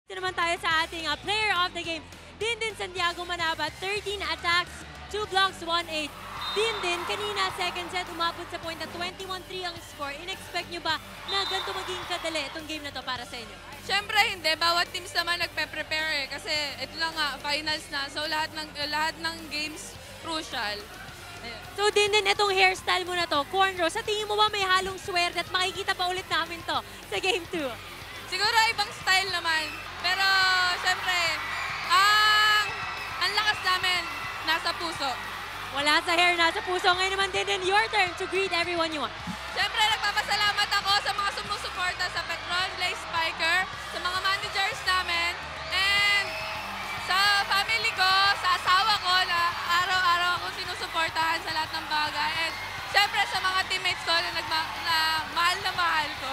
Ito naman tayo sa ating player of the game. Din Santiago Manabat, 13 attacks, 2 blocks, 1 aid. Din, kanina second set umabot sa point na 21-3 ang score. In-expect nyo ba na ganito maging kadali itong game na to para sa inyo? Siyempre hindi. Bawat teams naman nagpe-prepare kasi ito lang nga, finals na. So lahat ng games crucial. Ayun. So din itong hairstyle mo na to, cornrow, sa tingin mo ba may halong swerte at makikita pa ulit namin to sa game 2? Siguro ibang style naman. Pero siyempre, ang lakas namin nasa puso. Wala sa hair, nasa puso. Ngayon naman din your turn to greet everyone you want. Siyempre, nagpapasalamat ako sa mga sumusuporta sa Petron Blaze Spiker, sa mga managers namin, and sa family ko, sa asawa ko na araw-araw akong sinusuportahan sa lahat ng bagay. And siyempre, sa mga teammates ko na mahal ko.